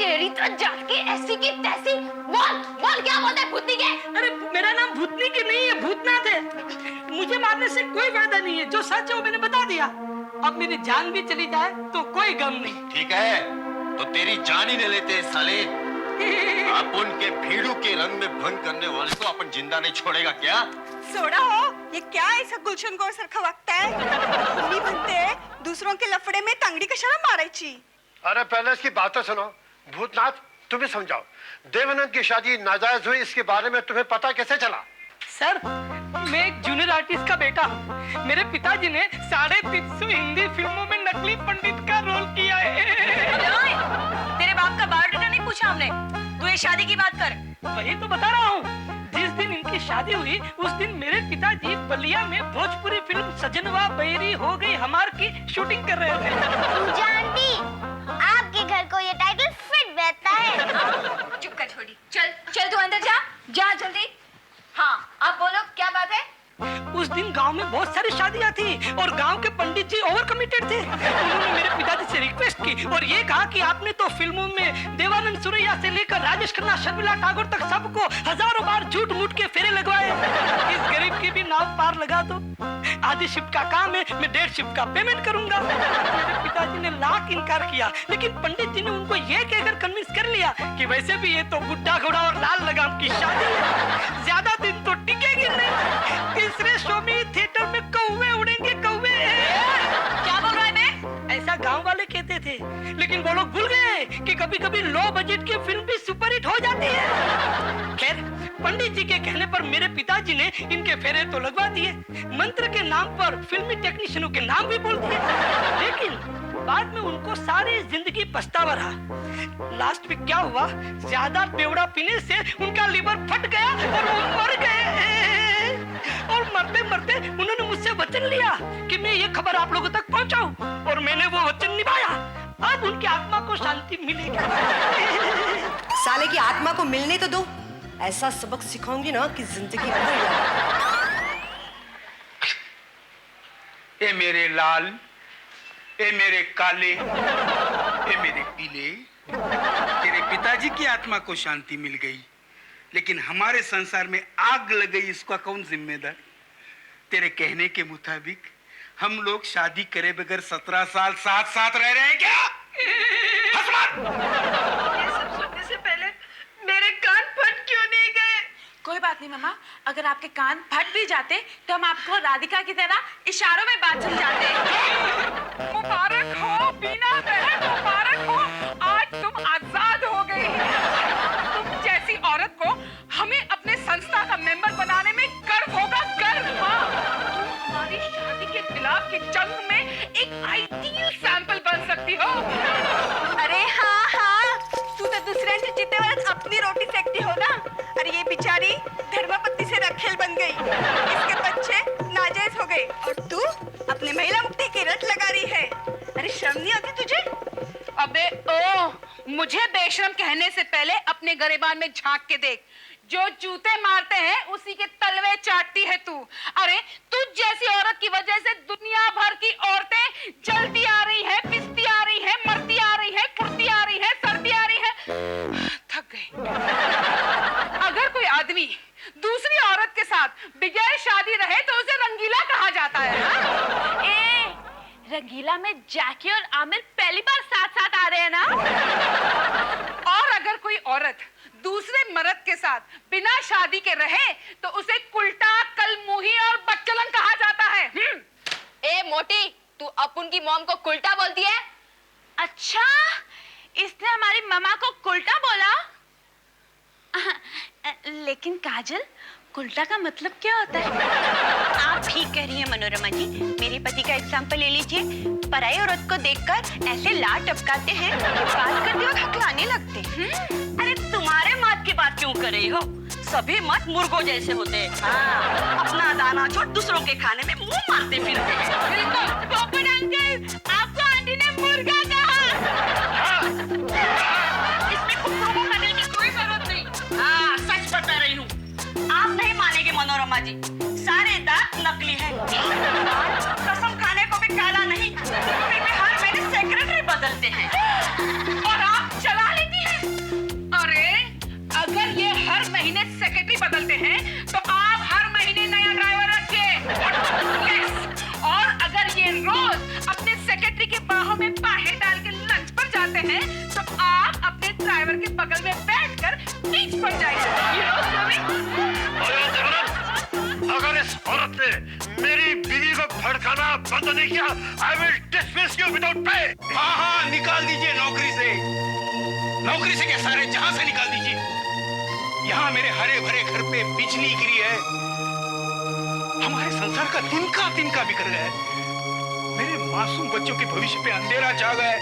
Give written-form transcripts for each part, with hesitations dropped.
तेरी तो जात की ऐसी की तैसी। बोल बोल क्या बोलता है भूतनी के? अरे मेरा नाम भूतनी की नहीं है, भूतनाथ है। मुझे मारने से कोई फायदा नहीं है, जो सच है वो मैंने बता दिया। अब मेरी जान भी चली जाए तो कोई गम नहीं। ठीक है तो तेरी जान ही ले लेते हैं साले। आप उनके भीड़ू के रंग में भंग करने वाले को अपन जिंदा नहीं छोड़ेगा क्या? सोडा हो, ये क्या ऐसा गुलशन को सर खवकता है? तुम्ही म्हणते दूसरों के लफड़े में तंगड़ी कशाला मारायची? अरे पहले इसकी बात तो सुनो। भूतनाथ तुम्हें समझाओ, देवानंद की शादी नाजायज हुई इसके बारे में तुम्हें पता कैसे चला? सर मैं एक जूनियर आर्टिस्ट का बेटा हूँ। मेरे पिताजी ने 350 हिंदी फिल्मों में नकली पंडित का रोल किया है। तेरे बाप का बायोडाटा नहीं पूछा हमने, तू ये शादी की बात कर। वही तो बता रहा हूँ। जिस दिन इनकी शादी हुई उस दिन मेरे पिताजी बलिया में भोजपुरी फिल्म सजनवा बैरी हो गई हमार की शूटिंग कर रहे थे। जानती, आपके घर को ये टाइटल फिट बैठता है। चुप कर छोड़ी, चल चल तू अंदर जा, जा जल्दी। हाँ अब बोलो क्या बात है? उस दिन गांव में बहुत सारी शादियां थी और गांव के पंडित जी ओवर कमिटेड थे। उन्होंने मेरे पिताजी से रिक्वेस्ट की और ये कहा कि आपने तो फिल्मों में देवानंद सुरैया से लेकर राजेश खन्ना, शर्मिला टैगोर तक सबको हजारों बार झूठ मूठ के फेरे लगवाए। इस गरीब की भी नाव पार लगा दो। आधी शिफ्ट का काम है, मैं 1.5 शिफ्ट का पेमेंट करूंगा। मेरे पिताजी ने लाख इनकार किया, लेकिन पंडित जी ने उनको ये कहकर कन्विंस कर लिया कि वैसे भी ये तो बुड्ढा घोड़ा और लाल लगाम की शादी है, ज्यादा दिन तो टिकेगी नहीं। तीसरे शो में थिएटर में कौवे उड़ेंगे, कौवे। क्या बोल रहा है मैं? ऐसा गांव वाले कहते थे, लेकिन वो लोग भूल गए कि कभी कभी लो बजट की फिल्म भी सुपरहिट हो जाती है। खैर पंडित जी के कहने पर मेरे पिताजी ने इनके फेरे तो लगवा दिए, मंत्र के नाम पर फिल्मी टेक्नीशियनों के नाम भी बोल दिए, लेकिन बाद में उनको सारी जिंदगी पछतावा रहा। लास्ट में क्या हुआ, ज्यादा बेवड़ा पीने से उनका लीवर फट गया और वो मर गए। और मरते मरते उन्होंने मुझसे वचन लिया कि मैं ये खबर आप लोगों तक पहुंचाऊं, और मैंने वो वचन निभाया। अब उनकी आत्मा को शांति मिलेगी। साले की आत्मा को मिलने तो दो, ऐसा सबक सिखाऊंगी ना कि जिंदगी भर याद। ए मेरे लाल, ए मेरे काले, ए मेरे पीले, तेरे पिताजी की आत्मा को शांति मिल गई, लेकिन हमारे संसार में आग लग गई, इसका कौन जिम्मेदार? तेरे कहने के मुताबिक हम लोग शादी करे बगैर 17 साल साथ साथ रह रहे हैं क्या? हंस मत। ये सब सुनने से पहले मेरे कान फट क्यों नहीं गए? कोई बात नहीं मामा, अगर आपके कान फट भी जाते तो हम आपको राधिका की तरह इशारों में बात समझाते। मुबारक हो बीना बहन, मुबारक हो, आज तुम आजाद हो गई। तुम जैसी औरत को हमें अपने संस्था का मेंबर बनाने में गर्व होगा, गर्व। तुम हमारी शादी के खिलाफ की जंग में एक आइडियल सैंपल बन सकती हो। अरे हाँ हाँ, तू तो दूसऱ्यांच्या चितेवरच अपनी रोटी सेकती हो ना। अरे ये बेचारी धर्मपत्नी से रखेल बन गई, इसके बच्चे नाजायज हो गए और तू अपने महिला मुक्ति की रट लगा रही है। अरे शर्म नहीं आती तुझे? अबे ओ, मुझे बेशरम कहने से पहले अपने गरेबान में झांक के देख। जो जूते मारते हैं उसी के तलवे चाटती है तू। अरे तुझ जैसी औरत की वजह से दुनिया भर की औरतें जलती आ रही हैं, पिसती आ रही हैं, मरती आ रही हैं, फुर्ती आ रही हैं, सर्दी आ रही है। थक गई। अगर कोई आदमी दूसरी औरत के साथ बगैर शादी रहे तो उसे रंगीला कहा जाता है। ए, रंगीला में जैकी और आमिर पहली बार साथ साथ आ रहे हैं ना? और अगर कोई औरत दूसरे मर्द के साथ बिना शादी के रहे तो उसे कुल्टा, कलमुही और बच्चलन कहा जाता है। ए मोटी, तू अपुन की मॉम को कुल्टा बोलती है? अच्छा, इसने हमारी मम्मा को कुल्टा बोला? लेकिन काजल, कुल्टा का मतलब क्या होता है? आप ठीक कह रही हैं मनोरमा जी। मेरे पति का एग्जाम्पल ले लीजिए। पराई औरत को देखकर ऐसे लार टपकाते हैं, बात करते वक्त हकलाने लगते हैं। अरे तुम्हारे मत की बात क्यों कर रही हो? सभी मत मुर्गों जैसे होते हैं। हाँ, अपना दाना छोड़ दूसरों के खाने में मुंह मारते फिरते हैं। पोपट अंकल, आपको आंटी ने मुर्गा कहा। इसमें कुकुरों को करने की कोई जरूरत नहीं। हाँ, सच बता रही हूँ। आप नहीं मानेंगे मनोरमा जी, सारे दांत नकली हैं। कसम खाने को भी काला नहीं, फिर भी हर महीने सेक्रेटरी बदलते हैं। और आप चला लेती हैं। हैं तो आप अपने ड्राइवर के बगल में बैठकर बीच पर जाइए। You know, swimming? अगर इस औरत ने मेरी बीवी को भड़काना बंद नहीं किया, I will dismiss you without pay. हाँ हाँ, निकाल दीजिए नौकरी से क्या सारे जहां से निकाल दीजिए। यहाँ मेरे हरे भरे घर पे बिजली गिरी है, हमारे संसार का तिनका बिखर गया है, मेरे मासूम बच्चों के भविष्य पे अंधेरा छा गया है,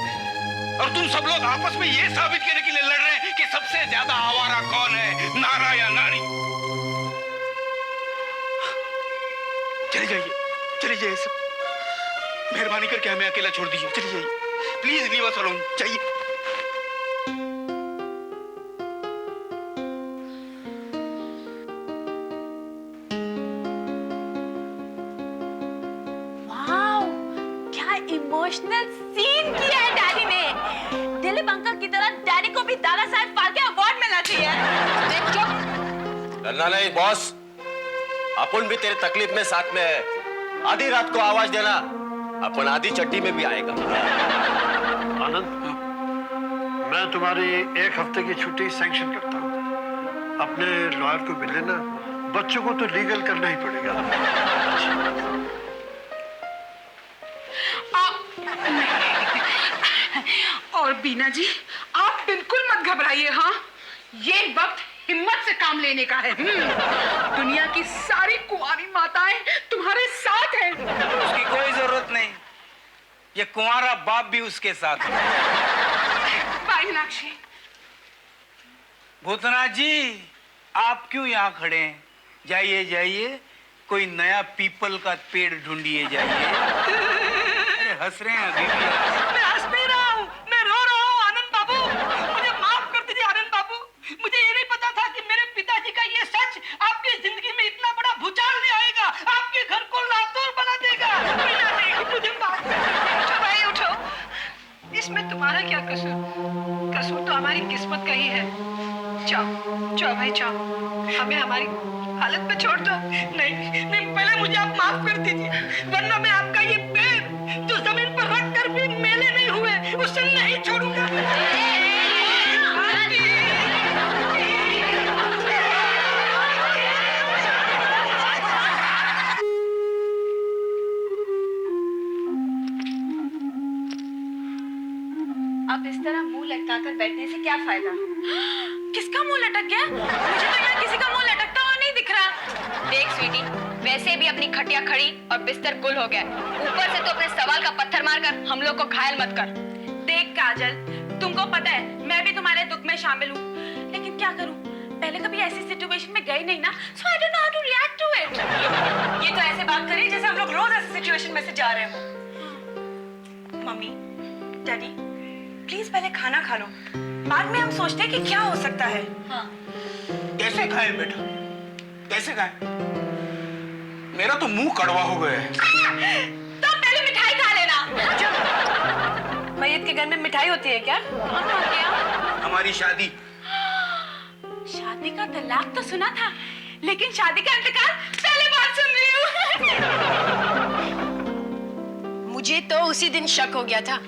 और तुम सब लोग आपस में ये साबित करने के लिए लड़ रहे हैं कि सबसे ज्यादा आवारा कौन है, नारा या नारी। चले जाइए सब, मेहरबानी करके हमें अकेला छोड़ दीजिए, चले जाइए, प्लीज लीव अस अलोन, चाहिए। वाओ, क्या इमोशनल सीन किया है डैडी ने। दिलीप अंकल की तरह डैडी को भी दादा साहब फाल्के अवार्ड मिलना चाहिए। देख चुप, डरना नहीं बॉस, अपन भी तेरे तकलीफ में साथ में है। आधी रात को आवाज देना, अपन आधी चट्टी में भी आएगा। आनंद, मैं तुम्हारी 1 हफ्ते की छुट्टी सैंक्शन करता हूँ। अपने लॉयर को मिल लेना, बच्चों को तो लीगल करना ही पड़ेगा। और बीना जी, आप बिल्कुल मत घबराइए। हाँ, ये वक्त हिम्मत से काम लेने का है। दुनिया की सारी कुंवारी माताएं तुम्हारे साथ हैं। उसकी कोई जरूरत नहीं, ये कुंवारा बाप भी उसके साथ है। बाय मीनाक्षी। भूतनाथ जी, आप क्यों यहाँ खड़े हैं? जाइए, कोई नया पीपल का पेड़ ढूंढिए जाइए। अरे हंस रहे हैं अभी भी। मैं हंस नहीं रहा हूँ, मैं रो रहा हूँ आनंद बाबू। मुझे माफ कर दीजिए आनंद बाबू, मुझे ये नहीं पता था कि मेरे पिताजी का ये सच आपकी जिंदगी में इतना बड़ा भूचाल ले आएगा, आपके घर को लातूर बना देगा। मुझे माफ कर दीजिए। उठो भाई उठो, इसमें तुम्हारा क्या कसूर? कसूर तो हमारी किस्मत का ही है। जाओ भाई जाओ, हमें हमारी हालत पे छोड़ दो। नहीं, पहले मुझे आप माफ कर दीजिए, वरना मैं आपका ये पैर जो जमीन पर रख कर भी मेले नहीं हुए, उसे नहीं छोड़ूंगा। अब इस तरह मुंह लटकाकर बैठने से क्या फायदा? किसका मुंह लटक गया? मुझे तो यहाँ किसी का मुंह लटकता हुआ नहीं दिख रहा। देख स्वीटी, वैसे भी अपनी खटिया खड़ी और बिस्तर गुल हो गया, ऊपर से तो अपने सवाल का पत्थर मारकर हम लोग को घायल मत कर। देख काजल, तुमको पता है मैं भी तुम्हारे दुख में शामिल हूँ, लेकिन क्या करूँ, पहले कभी ऐसी सिचुएशन में गई नहीं ना, so I don't know how to react to it। ये तो ऐसे बात करिए जैसे हम लोग रोज ऐसी सिचुएशन में से जा रहे हो। मम्मी, डैडी, प्लीज पहले खाना खा लो, बाद में हम सोचते हैं कि क्या हो सकता है। हाँ। कैसे खाए बेटा, कैसे खाए? मेरा तो मुंह कड़वा हो गया है। तो पहले मिठाई खा लेना। मैयत के घर में मिठाई होती है क्या? क्या? हमारी शादी शादी का तलाक तो सुना था, लेकिन शादी का इंतकाल पहली बार सुन रही हूँ। मुझे तो उसी दिन शक हो गया था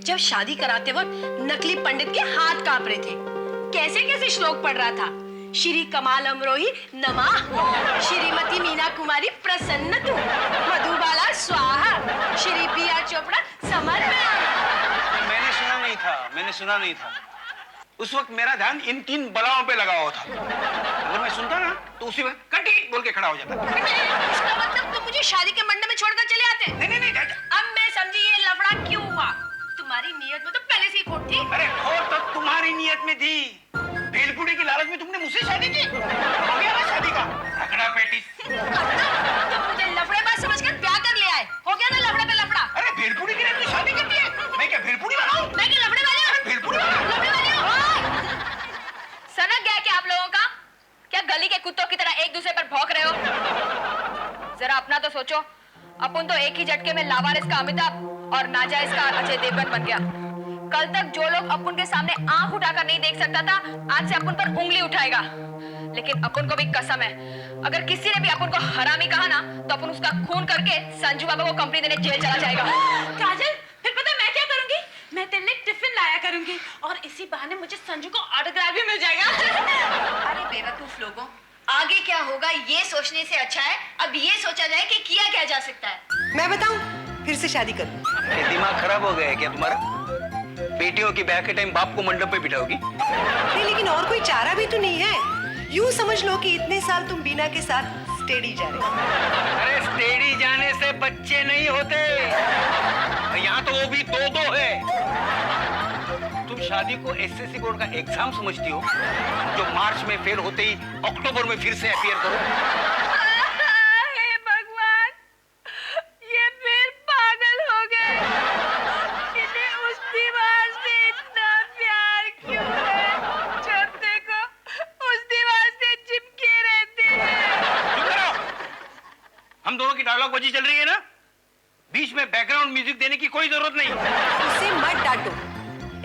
जब शादी कराते वक्त नकली पंडित के हाथ कांप रहे थे। कैसे कैसे श्लोक पढ़ रहा था। श्री कमाल अमरोही नमः, श्रीमती मीना कुमारी प्रसन्नतु, मधुबाला स्वाहा, श्री बी.आर. चोपड़ा समर्पयामि। मैंने सुना नहीं था। उस वक्त मेरा ध्यान इन 3 बलाओं पे लगा हुआ था। अगर मैं सुनता ना तो उसी वक्त कटी बोल के खड़ा हो जाता। इसका मतलब तुम मुझे शादी के मंडप में छोड़कर चले आते। नहीं। अब मैं समझी ये लफड़ा क्यों हुआ। तुम्हारी नीयत में तो पहले से ही खोट थी। अरे खोट तो तुम्हारी नीयत में थी, भेलपुरी की लालच में तुमने मुझसे शादी की। हो गया ना शादी का रगड़ा पेटी। तुम मुझे लफड़ेबाज समझकर ब्याह कर ले आए। हो गया ना लफड़े पे लफड़ा। अरे भेलपुरी की लड़की शादी करती है, मैं क्या भेलपुरी वाला हूँ? मैं क्या लफड़े वाली हूँ? भेलपुरी वाला लफड़े वाली हूँ। सनक गया क्या आप लोगों का? क्या गली के कुत्तों की तरह एक दूसरे पर भौंक रहे हो? जरा अपना तो सोचो, अपन तो एक ही झटके में लावारिस का अमिताभ और नाजायज का अजय देवगन बन गया। कल तक जो लोग अपन के सामने आंख उठाकर नहीं देख सकता था, आज से अपन पर उंगली उठाएगा। लेकिन अपन को भी कसम है, अगर किसी ने भी अपन को हरामी कहा ना, तो अपन उसका खून करके संजू बाबा को कंपनी देने जेल चला जाएगा। काजल, फिर पता मैं क्या करूंगी? मैं तेरे लिए टिफिन ला आया करूंगी और इसी बहाने मुझे संजू को ऑटोग्राफ भी मिल जाएगा। अरे बेवकूफ लोगों, आगे क्या होगा ये सोचने से अच्छा है अब ये सोचा जाए कि किया क्या जा सकता है। मैं बताऊं, फिर से शादी करूं। ये दिमाग खराब हो गया है क्या तुम्हारा? बेटियों की ब्याह के टाइम बाप को मंडप पे बिठाओगी? नहीं, लेकिन और कोई चारा भी तो नहीं है। यूं समझ लो कि इतने साल तुम बीना के साथ स्टेडी जा रहे हो। अरे स्टेडी जाने से बच्चे नहीं होते, यहाँ तो वो भी दो है। तुम शादी को एसएससी बोर्ड का एग्जाम समझती हो जो मार्च में फेल होते ही अक्टूबर में फिर से अपीयर करो? हे भगवान, ये फिर पागल हो गए। इन्हें उस दीवार से इतना प्यार क्यों है? जब देखो उस दीवार से चिपके रहते हैं। चुप करो। हम दोनों की डायलॉग बाजी चल रही है ना, बीच में बैकग्राउंड म्यूजिक देने की कोई जरूरत नहीं। उसे मत डांटो।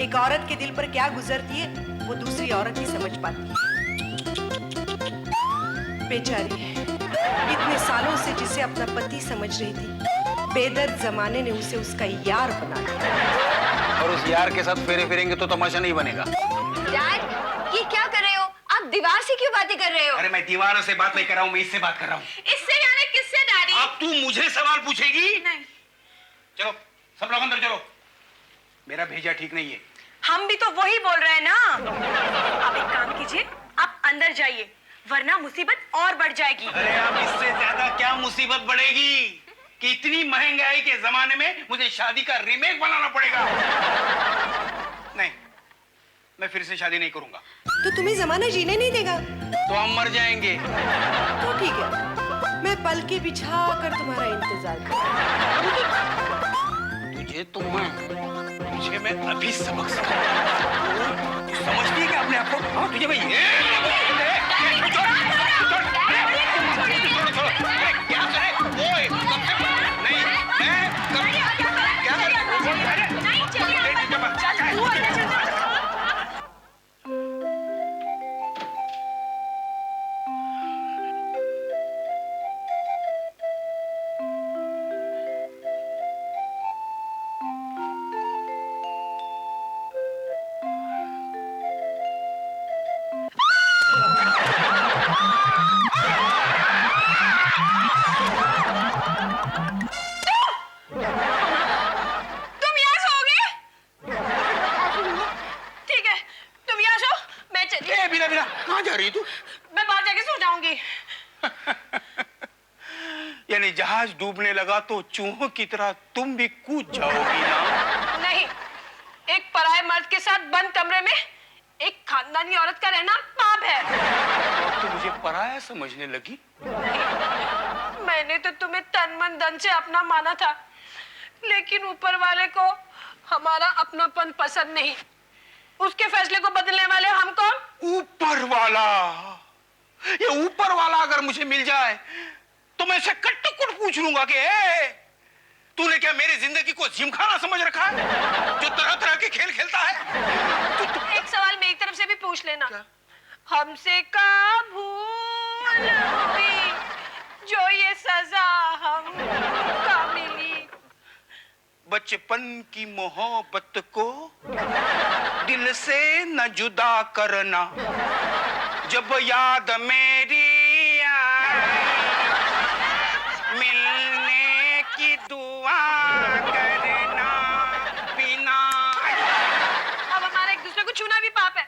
एक औरत के दिल पर क्या गुजरती है वो दूसरी औरत ही समझ पाती है। बेचारी इतने सालों से जिसे अपना पति समझ रही थी, बेदर्द जमाने ने उसे उसका यार बना दिया। और उस यार के साथ फेरे फेरेंगे तो तमाशा नहीं बनेगा। डैड, ये क्या कर रहे हो आप? दीवार से क्यों बातें कर रहे हो? अरे मैं दीवारों से बात नहीं कर रहा हूँ, मैं इससे बात कर रहा हूँ। इससे यानी किससे डैडी? अब तू मुझे सवाल पूछेगी? नहीं। चलो सब लोग अंदर चलो, मेरा भेजा ठीक नहीं है। हम भी तो वही बोल रहे हैं ना। आप एक काम कीजिए, आप अंदर जाइए, वरना मुसीबत और बढ़ जाएगी। अरे अब इससे ज्यादा क्या मुसीबत बढ़ेगी कि इतनी महंगाई के जमाने में मुझे शादी का रीमेक बनाना पड़ेगा। नहीं, मैं फिर से शादी नहीं करूंगा। तो तुम्हें जमाना जीने नहीं देगा? तो हम मर जाएंगे। तो ठीक है, मैं पल के बिछा कर तुम्हारा इंतजार करूंगी। तुझे तो तुझे मैं अभी सबक सिखाऊंगा। तू समझती है कि अपने आप को? हाँ, तुझे मैं क्या करे? ओए, नहीं, मैं क्या करे? नहीं, चलिए। कहाँ जा रही तू? मैं बाहर जाके सो जाऊंगी। यानी जहाज डूबने लगा तो चूहों की तरह तुम भी कूद जाओगी ना? नहीं, एक पराये मर्द के साथ बंद कमरे में एक खानदानी औरत का रहना पाप है। तो मुझे पराया समझने लगी? मैंने तो तुम्हें तन मन धन से अपना माना था, लेकिन ऊपर वाले को हमारा अपनापन पसंद नहीं। उसके फैसले को बदलने वाले हम कौन? ऊपर वाला। ये ऊपर वाला अगर मुझे मिल जाए तो मैं इसे कट्टुकुट पूछ लूंगा कि तूने क्या मेरी जिंदगी को जिमखाना समझ रखा है जो तरह तरह के खेल खेलता है? एक सवाल मेरी तरफ से भी पूछ लेना। हमसे का भूल हुई जो ये सजा हमको मिली? बचपन की मोहब्बत को दिल से न जुदा करना, जब याद मेरी आए मिलने की दुआ करना बिना। अब हमारा एक दूसरे को छूना भी पाप है।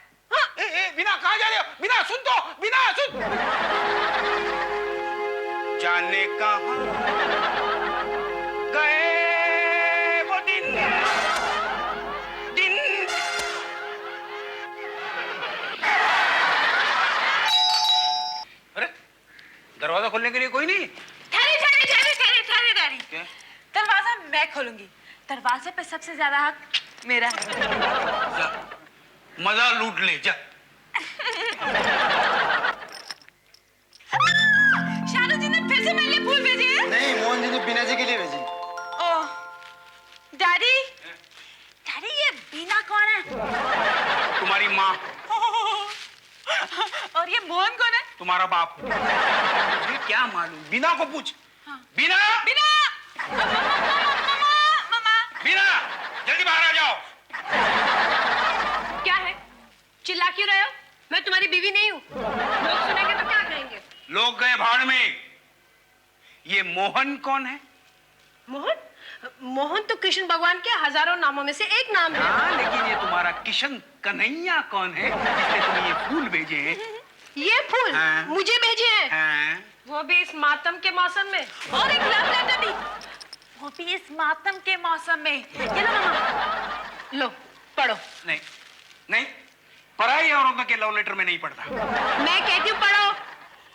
बिना कहाँ जा रहे हो? बिना सुन तो, बिना सुन। जाने कहाँ गए वो दिन दिन। अरे दरवाजा खोलने के लिए कोई नहीं? ठहरे डैडी। दरवाजा मैं खोलूंगी। दरवाजे पे सबसे ज्यादा हक मेरा है। जा, मजा लूट ले जा। शानू जी ने फिर से मेरे लिए फूल भेजे हैं? नहीं, मोहन जी ने बीना जी के लिए भेजी। ओह, डैडी, डैडी ये बीना कौन है? तुम्हारी माँ। और ये मोहन कौन है? तुम्हारा बाप। तुझे क्या मालूम? बिना को पूछ। बिना, बिना, मामा, बिना, जल्दी बाहर आ जाओ। तुम्हारी बीवी नहीं हूँ। लोग सुनेंगे तो क्या कहेंगे? लोग गए भाड़ में। ये मोहन कौन है? मोहन? मोहन तो कृष्ण भगवान के हजारों नामों में से एक नाम है। हाँ, लेकिन ये तुम्हारा किशन कन्हैया कौन है जिसने तुम्हें ये फूल भेजे हैं? ये फूल हाँ। मुझे भेजे हैं। हाँ। वो भी इस मातम के मौसम में। और एक लव लेटर भी, वो भी इस मातम के मौसम में। ये लो मामा, लो पढ़ो। नहीं नहीं, पराई औरतों के लव लेटर में नहीं पढ़ता। मैं कहती हूँ पढ़ो।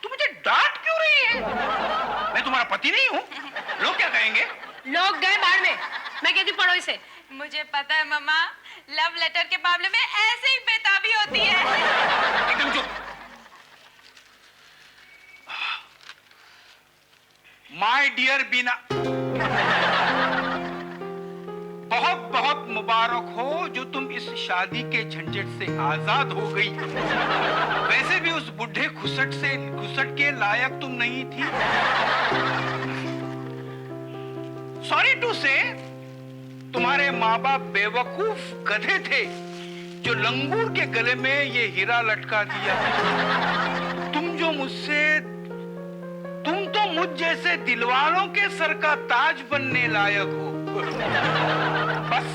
तू मुझे डांट क्यों रही है? मैं तुम्हारा पति नहीं हूँ। लोग क्या कहेंगे? लोग गए बाहर में। मैं कहती हूँ पढ़ो इसे। मुझे पता है मामा, लव लेटर के मामले में ऐसे ही बेताबी होती है। एकदम चुप। माय डियर बीना, बहुत बहुत मुबारक हो जो तुम इस शादी के झंझट से आजाद हो गई। वैसे भी उस बुढ़े घुसट के लायक तुम नहीं थी। सॉरी टू से, तुम्हारे माँ बाप बेवकूफ गधे थे जो लंगूर के गले में ये हीरा लटका दिया। तुम तो मुझ जैसे दिलवालों के सर का ताज बनने लायक हो। बस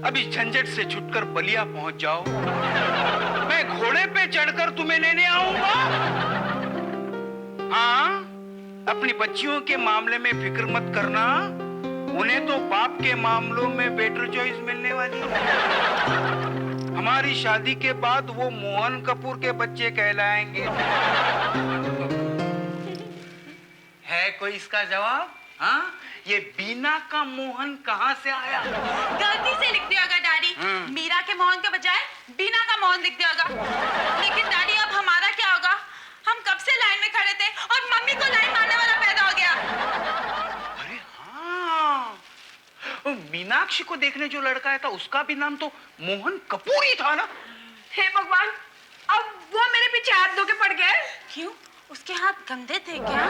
अब इस झंझट से छुटकर बलिया पहुंच जाओ। मैं घोड़े पे चढ़कर तुम्हें लेने आऊंगा। हाँ, अपनी बच्चियों के मामले में फिक्र मत करना, उन्हें तो बाप के मामलों में बेटर चॉइस मिलने वाली है। हमारी शादी के बाद वो मोहन कपूर के बच्चे कहलाएंगे। है कोई इसका जवाब? हाँ, ये बीना का मोहन कहाँ से आया? गलती से लिख दिया होगा डैडी। मीरा के मोहन के बजाय बीना का मोहन लिख दिया होगा। लेकिन डैडी अब हमारा क्या होगा? हम कब से लाइन में खड़े थे और मम्मी को लाइन मारने वाला पैदा हो गया। अरे हाँ, मीनाक्षी को देखने जो लड़का आया था उसका भी नाम तो मोहन कपूर ही था ना? हे भगवान, अब वो मेरे पीछे हाथ धो के पड़ गए। क्यों? उसके हाथ गंदे थे क्या?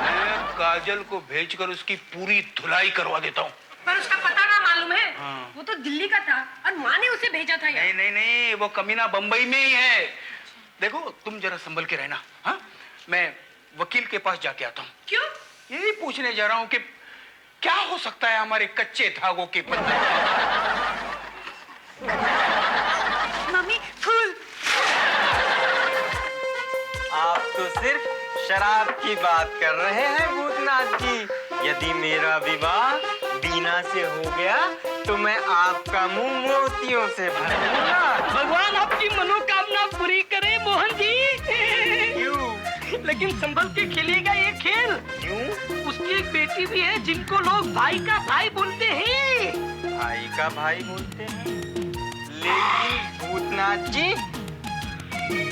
मैं काजल को भेजकर उसकी पूरी धुलाई करवा देता हूँ। पर उसका पता ना मालूम है। हाँ। वो तो दिल्ली का था और माँ ने उसे भेजा था यहाँ। नहीं, वो कमीना बंबई में ही है। देखो, तुम जरा संभल के रहना। हाँ, मैं वकील के पास जाके आता हूँ। क्यों? यही पूछने जा रहा हूँ कि क्या हो सकता है हमारे कच्चे धागों के पत्ते। मम्मी फूल। आप तो सिर्फ शराब की बात कर रहे हैं भूतनाथ जी। यदि मेरा विवाह बीना से हो गया तो मैं आपका मुंह मोतियों से भर दूंगा। भगवान आपकी मनोकामना पूरी करे मोहन जी। क्यों? लेकिन संभल के खेलेगा ये खेल। क्यों? उसकी एक बेटी भी है जिनको लोग भाई का भाई बोलते हैं। भाई का भाई बोलते हैं, लेकिन भूतनाथ जी,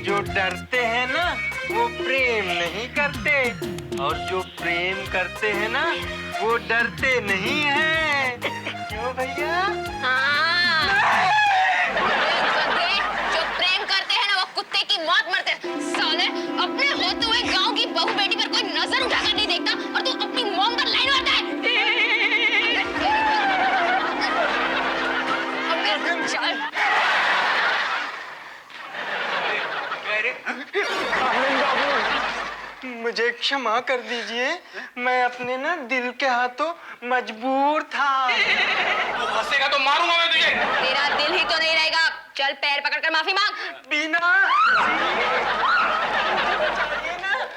जो डरते हैं ना वो प्रेम नहीं करते, और जो प्रेम करते हैं ना वो डरते नहीं हैं। क्यों भैया? हाँ। जो प्रेम करते हैं ना वो कुत्ते की मौत मरते हैं। साले, अपने होते हुए गांव की बहू बेटी पर कोई नजर उठाकर नहीं देखता और तू अपनी मॉम पर लाइन मारता है। मुझे क्षमा कर दीजिए, मैं अपने ना दिल के हाथों मजबूर था। तू हंसेगा तो मारूंगा मैं तुझे। तेरा दिल ही तो नहीं रहेगा। चल पैर पकड़कर माफी मांग। बीना,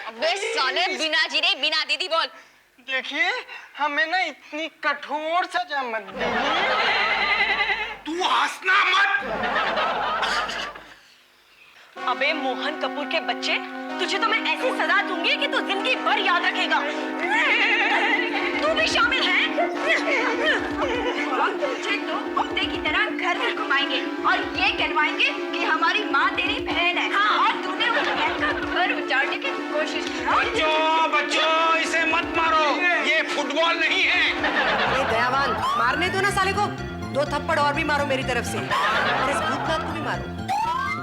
अबे साले, बिना जी नहीं बिना दीदी बोल। देखिए, हमें ना इतनी कठोर सजा मत दीजिए। तू हंसना मत। अबे मोहन कपूर के बच्चे, तुझे तो मैं ऐसी सजा दूंगी कि तू जिंदगी भर याद रखेगा। तू भी शामिल है। तुझे तो कुत्ते की तरह घर घर घुमाएंगे और ये कहवाएंगे कि हमारी माँ तेरी बहन है। हाँ, और तूने उस बहन का घर उजाड़ने की कोशिश की। बच्चों, इसे मत मारो, ये फुटबॉल नहीं है। ये दयावान, मारने दो ना साले को। 2 थप्पड़ और भी मारो मेरी तरफ से, और इस भूतनाथ को भी मारो।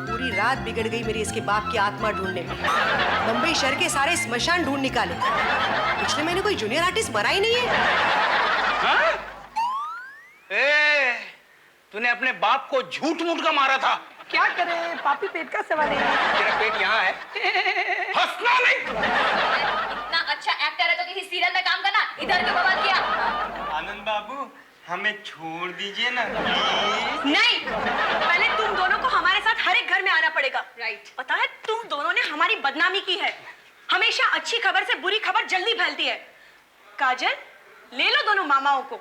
पूरी रात बिगड़ गई मेरी इसके बाप की आत्मा ढूंढने में। बम्बई शहर के सारे स्मशान ढूंढ निकाले, पिछले महीने कोई जूनियर आर्टिस्ट मरा ही नहीं है। हाँ? तूने अपने बाप को झूठ मूठ का मारा था। क्या करे, पापी पेट का सवाल है। तेरा पेट यहाँ है, हंसना नहीं। इतना अच्छा एक्टर है तो किसी सीरियल में काम करना, इधर क्यों बवाल किया? आनंद बाबू हमें छोड़ दीजिए ना प्लीज। नहीं, पहले तुम दोनों को हमारे साथ हर एक घर में आना पड़ेगा। राइट। पता है तुम दोनों ने हमारी बदनामी की है। हमेशा अच्छी खबर से बुरी खबर जल्दी फैलती है। काजल, ले लो दोनों मामाओं को।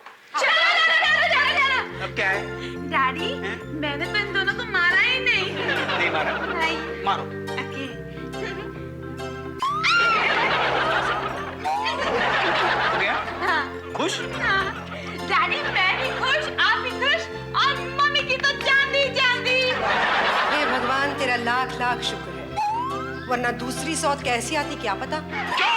अब क्या है? डैडी, मैंने तो इन दोनों को मारा ही नहीं। नहीं मारा, नहीं। मारो। ओके। हो गया? हाँ। खुश? हाँ। डैडी, मैं भी खुश, आप भी खुश, और मम्मी की तो चांदी चांदी। हे भगवान, तेरा लाख लाख शुक्र है, वरना दूसरी सौत कैसी आती क्या पता। क्यों?